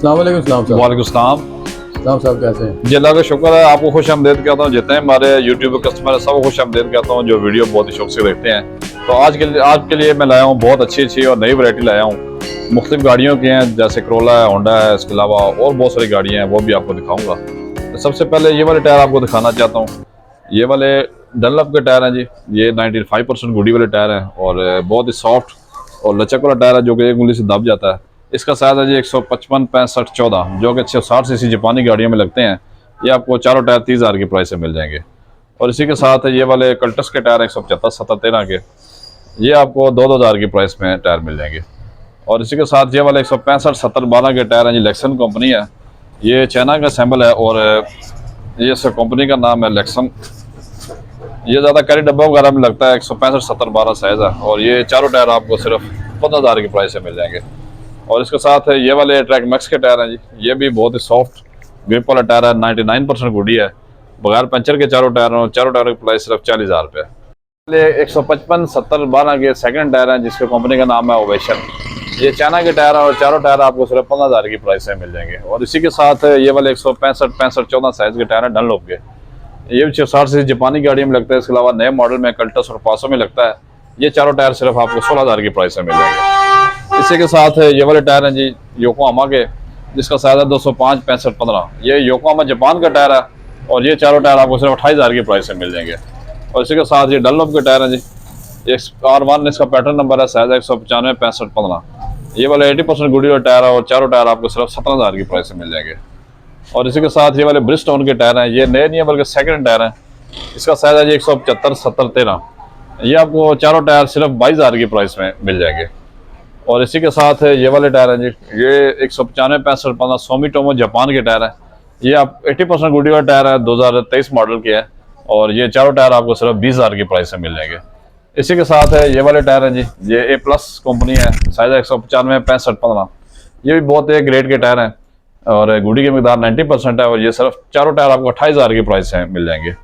अस्सलाम वालेकुम सलाम साहब। वालेकुम सलाम। सलाम साहब कैसे हैं? जी अल्लाह का शुक्र है, आपको खुश आमदेद कहता हूँ। जितने हमारे यूट्यूब कस्टमर है सबको खुश आमदेद कहता हूँ जो वीडियो बहुत ही शौक से देखते हैं। तो आज के लिए मैं लाया हूँ बहुत अच्छी और नई वैरायटी लाया हूँ। मुख्तलिफ गाड़ियों की हैं, जैसे करोला है, होंडा है, इसके अलावा और बहुत सारी गाड़ियाँ हैं, वो भी आपको दिखाऊंगा। तो सबसे पहले ये वाले टायर आपको दिखाना चाहता हूँ। ये वाले डनलप के टायर हैं जी। ये 95% गुडी वाले टायर हैं और बहुत ही सॉफ्ट और लचक वाला टायर है जो कि एक उंगली से दब जाता है। इसका साइज है जी 155 65 14 जो कि 160 सीसी जापानी गाड़ियों में लगते हैं। ये आपको चारों टायर 30,000 की प्राइस से मिल जाएंगे। और इसी के साथ ये वाले कल्टस के टायर 175 70 13 के, ये आपको 2,000 की प्राइस में टायर मिल जाएंगे। और इसी के साथ ये वाले 165 70 12 के टायर हैं जी। लेक्सन कंपनी है, ये चाइना का सैम्बल है और ये इस कंपनी का नाम है लेक्सन। ये ज़्यादा कैरी डब्बा वगैरह में लगता है। 165 70 12 साइज़ है और ये चारों टायर आपको सिर्फ 15,000 की प्राइस से मिल जाएंगे। और इसके साथ ये वाले ट्रैक मैक्स के टायर हैं जी। ये भी बहुत ही सॉफ्ट ग्रिप वाला टायर है, 99% गुडी है, बगैर पंचर के चारों टायरों की प्राइस सिर्फ 40,000 रुपये। 155 70 12 के सेकंड टायर हैं जिसके कंपनी का नाम है ओवेशन। ये चाइना के टायर है और चारों टायर आपको सिर्फ 15,000 की प्राइस से मिल जाएंगे। और इसी के साथ ये वाले 165 65 14 साइज़ के टायर हैं डनलोप के। ये भी 60 से जापानी गाड़ी में लगता है। इसके अलावा नए मॉडल में कल्टस और पासो में लगता है। ये चारों टायर सिर्फ आपको 16,000 की प्राइस से मिल जाएंगे। इसी के साथ ये वाले टायर हैं जी योकोहामा के, जिसका साइज है 205 65 15। ये योकोहामा जापान का टायर है और ये चारों टायर आपको सिर्फ 28,000 की प्राइस से मिल जाएंगे। और इसी के साथ ये डनलोप के टायर हैं जी। R1 इसका पैटर्न नंबर है, साइज है 195 65 15। ये वाले 80% गुडी वाला टायर है और चारों टायर आपको सिर्फ 17,000 की प्राइस से मिल जाएंगे। और इसी के साथ ये वाले ब्रिजस्टोन के टायर हैं। ये नए नहीं है बल्कि सेकंड टायर हैं। इसका साइज है जी 175 70 13। ये आपको चारों टायर सिर्फ 22,000 की प्राइस में मिल जाएंगे। और इसी के साथ ये वाले टायर हैं जी। ये 195 65 15 सोमिटोमो जापान के टायर हैं। ये आप 80% गुडी वाला टायर है, 2023 मॉडल के है और ये चारों टायर आपको सिर्फ 20,000 की प्राइस से मिल जाएंगे। इसी के साथ ये वाले टायर हैं जी। ये A+ कंपनी है, साइज है 195 65 15। ये भी बहुत एक ग्रेड के टायर हैं और गुडी की मिकदार 90% है और ये सिर्फ चारों टायर आपको 28,000 की प्राइस से मिल जाएंगे।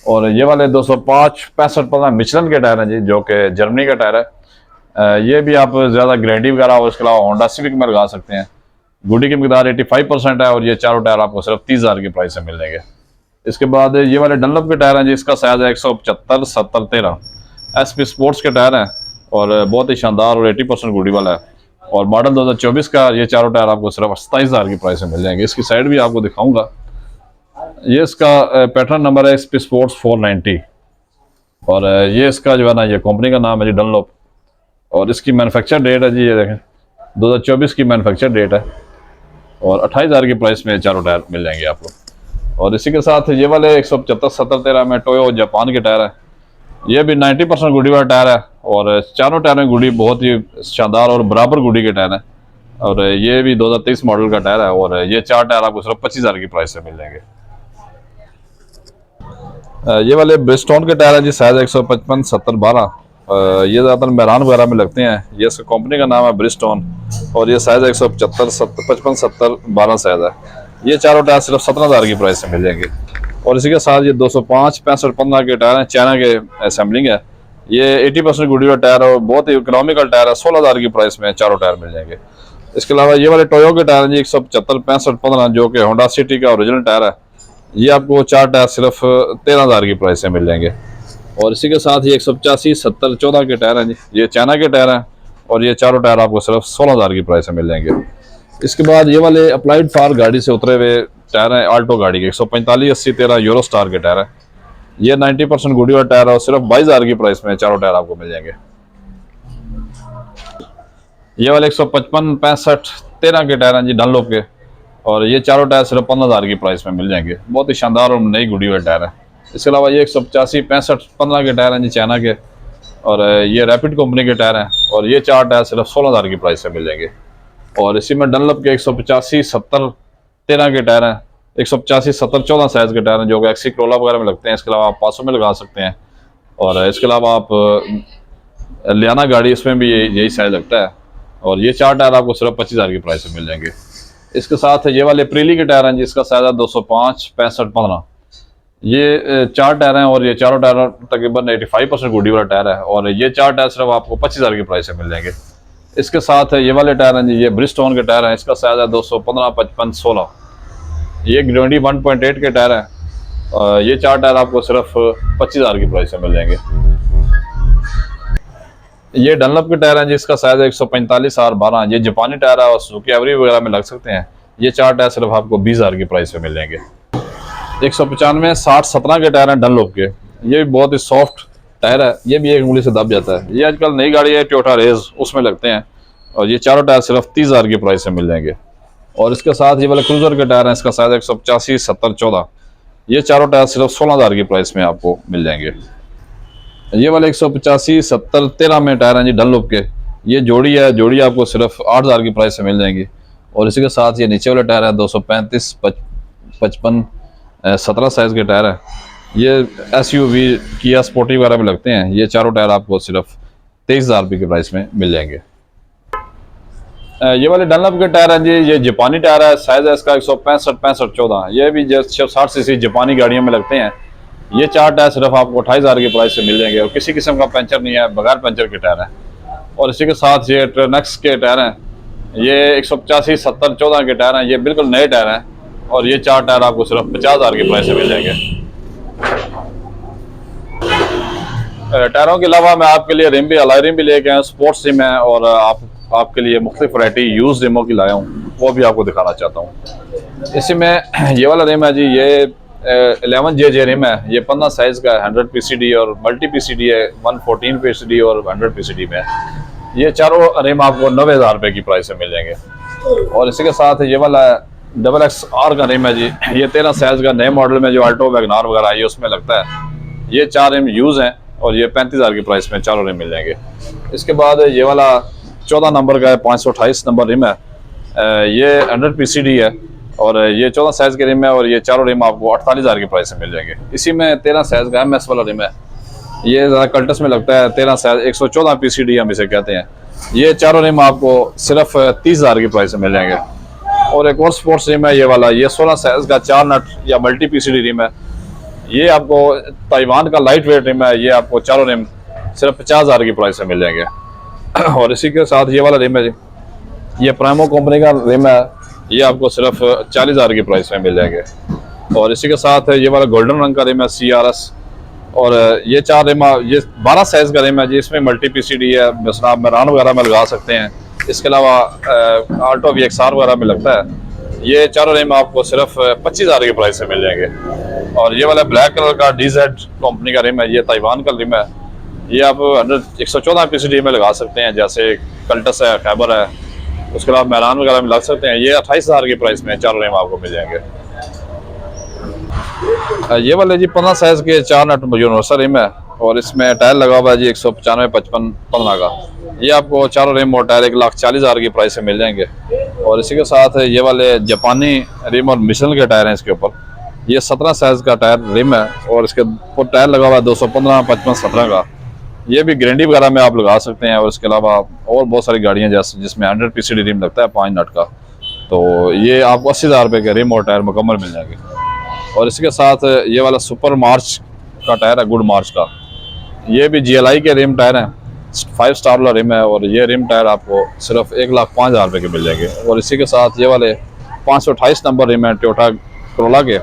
और ये वाले 205 65 15 मिचलन के टायर हैं जी, जो कि जर्मनी का टायर है। ये भी आप ज़्यादा ग्रैंडी वगैरह और इसके अलावा होंडा सिविक में लगा सकते हैं। गुडी की मिकदार 85% है और ये चारों टायर आपको सिर्फ 30,000 की प्राइस से मिल जाएंगे। इसके बाद ये वाले डनलप के टायर हैं जी। इसका साइज है 175 70 13। SP स्पोर्ट्स के टायर हैं और बहुत ही शानदार और 80% गुडी वाला है और मॉडल 2024 का। ये चारों टायर आपको सिर्फ 27,000 की प्राइस से मिल जाएंगे। इसकी साइड भी आपको दिखाऊंगा। ये इसका पैटर्न नंबर है SP स्पोर्ट्स 490 और ये इसका जो है ना, ये कंपनी का नाम है जी डनलोप। और इसकी मैन्युफैक्चर डेट है जी, ये देखें 2024 की मैन्युफैक्चर डेट है और 28,000 की प्राइस में चारों टायर मिल जाएंगे आपको। और इसी के साथ ये वाले 175 70 13 में टोयो जापान के टायर है। ये भी 90% गुडी वाला टायर है और चारों टायर में गुडी बहुत ही शानदार और बराबर गुडी के टायर है। और ये भी 2023 मॉडल का टायर है और ये चार टायर आपको सिर्फ 25,000 की प्राइस से मिल जाएंगे। ये वाले ब्रिजस्टोन के टायर है जी। साइज 155 70 12। ये ज़्यादातर मैदान वगैरह में लगते हैं। ये इसका कंपनी का नाम है ब्रिजस्टोन और ये साइज 175 55 70 12 साइज है। ये चारों टायर सिर्फ 17,000 की प्राइस से मिल जाएंगे। और इसी के साथ ये 205 65 15 के टायर हैं, चाइना के असेंबलिंग है। ये 80% गुडी वाला टायर है और बहुत ही इकोनॉमिकल टायर है। 16,000 की प्राइस में चारों टायर मिल जाएंगे। इसके अलावा ये वाले टोयो के टायर हैं जी। 175 65 15 जो कि होंडा सिटी का ओरिजिनल टायर है। ये आपको चार टायर सिर्फ 13,000 की प्राइस से मिल जाएंगे। और इसी के साथ ये 185 70 14 के टायर हैं जी। ये चाइना के टायर हैं और ये चारों टायर आपको सिर्फ 16,000 की प्राइस से मिल जाएंगे। इसके बाद ये वाले अप्लाइड फार गाड़ी से उतरे हुए टायर हैं, आल्टो गाड़ी के 145 80 13 यूरो स्टार के टायर है। ये 90% गुडी वाला टायर है और सिर्फ 22,000 की प्राइस में चारों टायर आपको मिल जाएंगे। ये वाले 155 65 13 के टायर हैं जी डनलोप के और ये चारों टायर सिर्फ 15,000 की प्राइस में मिल जाएंगे। बहुत ही शानदार और नई गुडी वाले टायर है। इसके अलावा ये 185 65 15 के टायर हैं जी चाइना के और ये रैपिड कंपनी के टायर हैं और ये चार टायर सिर्फ 16,000 की प्राइस से मिल जाएंगे। और इसी में डनलप के 185 70 13 के टायर हैं। 185 70 14 साइज़ के टायर हैं जो कि एक्सी करोला वगैरह में लगते हैं। इसके अलावा आप पासों में लगा सकते हैं और इसके अलावा आप लियाना गाड़ी, इसमें भी यही साइज़ लगता है और ये चार टायर आपको सिर्फ 25,000 की प्राइस से मिल जाएंगे। इसके साथ ये वाले प्रीली के टायर हैं जिसका साइज है 205 65 15। ये चार टायर हैं और ये चारों टायर तकरीबन 85% गुडी वाला टायर है और ये चार टायर सिर्फ आपको 25,000 की प्राइस से मिल जाएंगे। इसके साथ ये वाले टायर हैं जी, ये ब्रिजस्टोन के टायर हैं। इसका साइज है 215, 55, 16। ये ग्रेंडी 1.8 के टायर हैं। ये 4 टायर आपको सिर्फ 25,000 की प्राइस में मिल जाएंगे। ये डनलप के टायर हैं जिसका साइज है 145 और 12। ये जापानी टायर है और सुजुकी एवरी वगैरह में लग सकते हैं। ये 4 टायर सिर्फ आपको 20,000 की प्राइस में मिल जाएंगे। 195, 60, 17 के टायर हैं डनलप के। ये भी बहुत ही सॉफ्ट टायर है, ये भी एक उंगली से दब जाता है। ये आजकल नई गाड़ी है टोयोटा रेज, उसमें लगते हैं। और ये चारों टायर सिर्फ 30,000 की प्राइस में मिल जाएंगे। और इसके साथ ये वाले क्रूजर के टायर हैं, इसका साइज 185, 70, 14। ये चारों टायर सिर्फ 16,000 की प्राइस में आपको मिल जाएंगे। ये वाले 185, 70, 13 में टायर हैं जी डनलप के। ये जोड़ी है, जोड़ी आपको सिर्फ 8,000 की प्राइस में मिल जाएंगी। और इसी के साथ ये नीचे वाले टायर हैं 235, 55, 17 साइज के टायर है। ये SUV किया स्पोर्टी वगैरह में लगते हैं। ये चारों टायर आपको सिर्फ 23,000 रुपये की प्राइस में मिल जाएंगे। ये वाले डनलप के टायर हैं जी, ये जापानी टायर है। साइज है इसका 165, 65, 14। ये भी 60 सीसी जापानी गाड़ियों में लगते हैं। ये 4 टायर सिर्फ आपको 28,000 की प्राइस से मिल जाएंगे। और किसी किस्म का पंचर नहीं है, बगैर पंचर के टायर है। और इसी के साथ ये ट्रेनेक्स के टायर हैं। ये 185, 70, 14 के टायर हैं। ये बिल्कुल नए टायर हैं। और ये 4 टायर आपको सिर्फ 50,000 की प्राइस से मिल जाएंगे। टायरों के अलावा मैं आपके लिए रिम भी, अलॉय रिम भी लेके आया हूँ। स्पोर्ट्स रिम है और आपके लिए मुख्तलिफ वैरायटी यूज रिमों की लाया हूँ, वो भी आपको दिखाना चाहता हूँ। इसी में ये वाला रिम है जी, ये 11JJ रिम है। ये 15 साइज का 100 PCD और मल्टी PCD है, 114 PCD और 100 PCD में है। ये चारों रिम आपको 90,000 रुपये की प्राइस में मिल जाएंगे। और इसी के साथ ये वाला XXR का रिम है जी, ये 13 साइज का नए मॉडल में जो अल्टो वैगनार वगैरह आई है उसमें लगता है। ये 4 रिम यूज हैं और ये 35,000 की प्राइस में चारों रिम मिल जाएंगे। इसके बाद ये वाला 14 नंबर का है, 528 नंबर रिम है। ये 100 PCD है और ये 14 साइज के रिम है। और ये चारों रिम आपको 48,000 की प्राइस में मिल जाएंगे। इसी में 13 साइज का MS वाला रिम है। ये ज़्यादा कल्टस में लगता है, 13 साइज 114 PCD हम इसे कहते हैं। ये चारों रिम आपको सिर्फ 30,000 की प्राइस में मिल जाएंगे। और एक और स्पोर्ट्स रिम है ये वाला, ये 16 साइज का 4 नट या मल्टी PCD रिम है। ये आपको ताइवान का लाइट वेट रिम है। ये आपको चारों रिम सिर्फ 50,000 की प्राइस में मिल जाएंगे। और इसी के साथ ये वाला रिम है जी, ये प्राइमो कंपनी का रिम है। ये आपको सिर्फ 40,000 की प्राइस में मिल जाएंगे। और इसी के साथ ये वाला गोल्डन रंग का रिम है, CRS। और ये 4 रिम, ये 12 साइज का रिम है जी। इसमें मल्टी PCD है, मिसरा आप मैरान वगैरह में लगा सकते हैं। इसके अलावा आल्टो VXR वगैरह में लगता है। ये चारों रिम आपको सिर्फ 25,000 की प्राइस में मिल जाएंगे। और ये वाला ब्लैक कलर का DZ कंपनी का रिम है, ये ताइवान का रिम है। ये आप 114 PCD में लगा सकते हैं, जैसे कल्टस है, खैबर है। उसके अलावा मैरान वगैरह में लग सकते हैं। ये 28,000 की प्राइस में चारों रिम आपको मिल जाएंगे। ये वाले जी 15 साइज के 4 नट यूनिवर्सल रिम है। और इसमें टायर लगा हुआ है जी 195, 55, 15 का। ये आपको चारों रिम और टायर 1,40,000 की प्राइस में मिल जाएंगे। और इसी के साथ ये वाले जापानी रिम और मिशेल के टायर हैं इसके ऊपर। ये 17 साइज का टायर रिम है और इसके ऊपर टायर लगा हुआ है 215, 55, 17 का। ये भी ग्रेंडी वगैरह में आप लगा सकते हैं। और इसके अलावा और बहुत सारी गाड़ियाँ जैसे जिसमें 100 PCD रिम लगता है 5 नट का, तो ये आपको 80,000 रुपये के रिम और टायर मुकम्मल मिल जाएंगे। और इसके साथ ये वाला सुपर मार्च का टायर है, गुड मार्च का। ये भी GLI के रिम टायर हैं, 5 स्टार वाला रिम है। और ये रिम टायर आपको सिर्फ 1,05,000 रुपये के मिल जाएंगे। और इसी के साथ ये वाले 528 नंबर रिम है टोयोटा कोरोला के।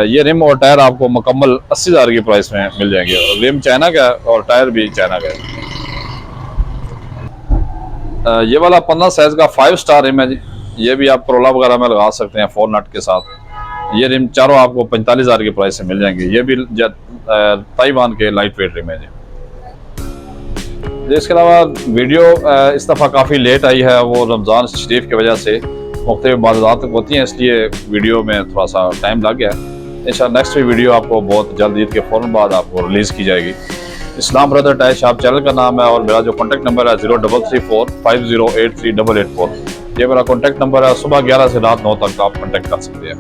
ये रिम और टायर आपको मुकम्मल 80,000 की प्राइस में मिल जाएंगे। और रिम चाइना का है और टायर भी चाइना का है। ये वाला 15 साइज का 5 स्टार रिम है जी। ये भी आप कोरोला वगैरह में लगा सकते हैं 4 नट के साथ। ये रिम चारों आपको 45,000 की प्राइस से मिल जाएंगे। ये भी ताइवान के लाइट वेट रिम है जी। इसके अलावा वीडियो इस दफ़ा काफ़ी लेट आई है, वो रमज़ान शरीफ की वजह से मुख्तलिफ इबादत होती हैं, इसलिए वीडियो में थोड़ा सा टाइम लग गया। इंशाल्लाह नेक्स्ट वीडियो आपको बहुत जल्द ईद के फ़ौरन बाद आपको रिलीज़ की जाएगी। इस्लाम ब्रदर टायर शॉप चैनल का नाम है। और मेरा जो कॉन्टैक्ट नंबर है 033450838884। ये मेरा कॉन्टैक्ट नंबर है। सुबह 11 से रात 9 तक आप कॉन्टैक्ट कर सकते हैं।